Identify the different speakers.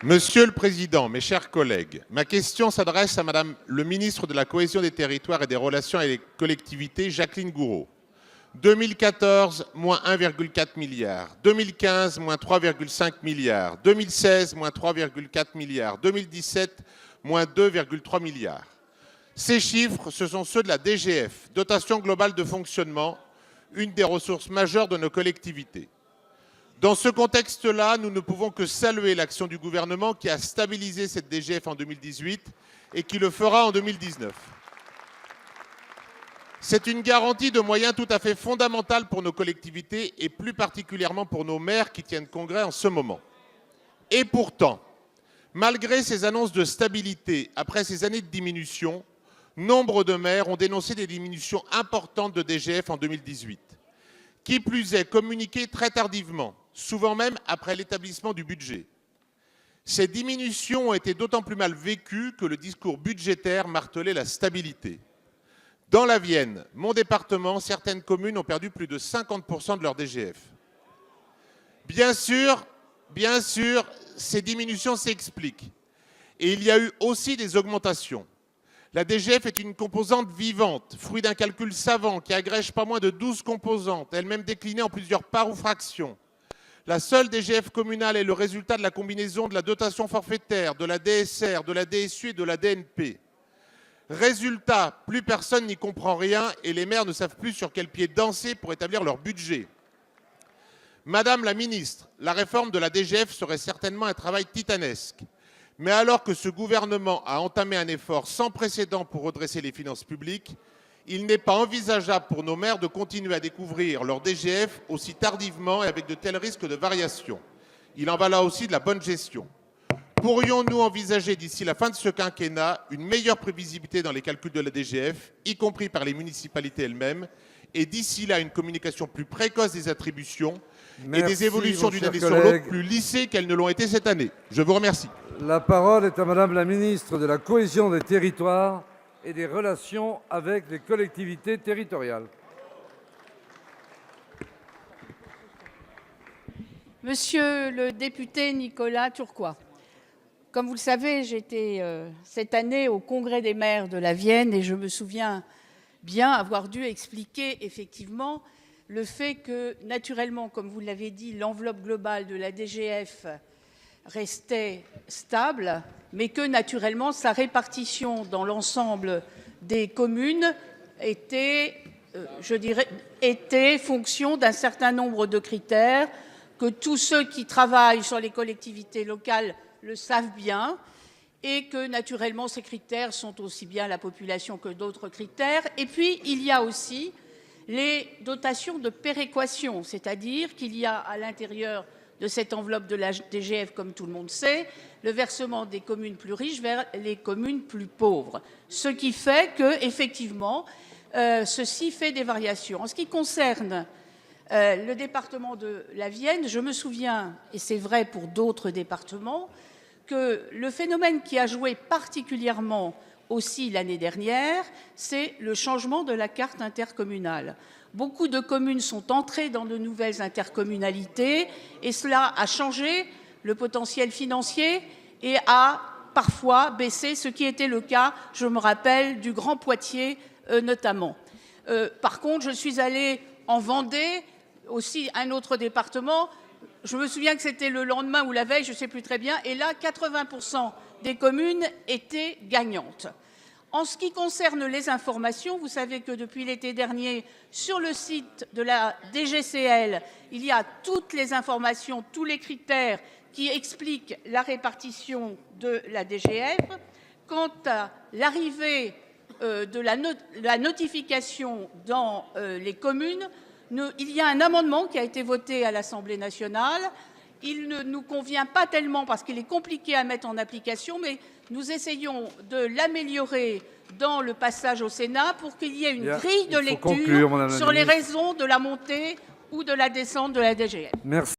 Speaker 1: Monsieur le Président, mes chers collègues, ma question s'adresse à Madame le ministre de la Cohésion des Territoires et des Relations avec les collectivités, Jacqueline Gourault. 2014, moins 1,4 milliard. 2015, moins 3,5 milliards. 2016, moins 3,4 milliards. 2017, moins 2,3 milliards. Ces chiffres, ce sont ceux de la DGF, dotation globale de fonctionnement, une des ressources majeures de nos collectivités. Dans ce contexte-là, nous ne pouvons que saluer l'action du gouvernement qui a stabilisé cette DGF en 2018 et qui le fera en 2019. C'est une garantie de moyens tout à fait fondamentale pour nos collectivités et plus particulièrement pour nos maires qui tiennent congrès en ce moment. Et pourtant, malgré ces annonces de stabilité, après ces années de diminution, nombre de maires ont dénoncé des diminutions importantes de DGF en 2018. Qui plus est, communiquées très tardivement, souvent même après l'établissement du budget. Ces diminutions ont été d'autant plus mal vécues que le discours budgétaire martelait la stabilité. Dans la Vienne, mon département, certaines communes ont perdu plus de 50% de leur DGF. Bien sûr, ces diminutions s'expliquent. Et il y a eu aussi des augmentations. La DGF est une composante vivante, fruit d'un calcul savant qui agrège pas moins de 12 composantes, elles-mêmes déclinées en plusieurs parts ou fractions. La seule DGF communale est le résultat de la combinaison de la dotation forfaitaire, de la DSR, de la DSU et de la DNP. Résultat, plus personne n'y comprend rien et les maires ne savent plus sur quel pied danser pour établir leur budget. Madame la ministre, la réforme de la DGF serait certainement un travail titanesque. Mais alors que ce gouvernement a entamé un effort sans précédent pour redresser les finances publiques, il n'est pas envisageable pour nos maires de continuer à découvrir leur DGF aussi tardivement et avec de tels risques de variation. Il en va là aussi de la bonne gestion. Pourrions-nous envisager d'ici la fin de ce quinquennat une meilleure prévisibilité dans les calculs de la DGF, y compris par les municipalités elles-mêmes, et d'ici là une communication plus précoce des attributions et des évolutions d'une année sur l'autre plus lissées qu'elles ne l'ont été cette année? Je vous remercie.
Speaker 2: La parole est à Madame la ministre de la Cohésion des Territoires et des Relations avec les collectivités territoriales.
Speaker 3: Monsieur le député Nicolas Turquois, comme vous le savez, j'étais cette année au Congrès des maires de la Vienne et je me souviens bien avoir dû expliquer effectivement le fait que, naturellement, comme vous l'avez dit, l'enveloppe globale de la DGF restait stable, mais que, naturellement, sa répartition dans l'ensemble des communes était, était fonction d'un certain nombre de critères, que tous ceux qui travaillent sur les collectivités locales le savent bien, et que, naturellement, ces critères sont aussi bien la population que d'autres critères. Et puis, il y a aussi les dotations de péréquation, c'est-à-dire qu'il y a à l'intérieur de cette enveloppe de la DGF, comme tout le monde sait, le versement des communes plus riches vers les communes plus pauvres. Ce qui fait que, effectivement, ceci fait des variations. En ce qui concerne le département de la Vienne, je me souviens, et c'est vrai pour d'autres départements, que le phénomène qui a joué particulièrement aussi l'année dernière, c'est le changement de la carte intercommunale. Beaucoup de communes sont entrées dans de nouvelles intercommunalités et cela a changé le potentiel financier et a parfois baissé, ce qui était le cas, je me rappelle, du Grand Poitiers notamment. Par contre, je suis allée en Vendée, aussi un autre département. Je me souviens que c'était le lendemain ou la veille, je ne sais plus très bien, et là, 80% des communes étaient gagnantes. En ce qui concerne les informations, vous savez que depuis l'été dernier, sur le site de la DGCL, il y a toutes les informations, tous les critères qui expliquent la répartition de la DGF. Quant à l'arrivée de la notification dans les communes, il y a un amendement qui a été voté à l'Assemblée nationale. Il ne nous convient pas tellement parce qu'il est compliqué à mettre en application, mais nous essayons de l'améliorer dans le passage au Sénat pour qu'il y ait une grille de lecture sur les raisons de la montée ou de la descente de la DGF.
Speaker 2: Merci.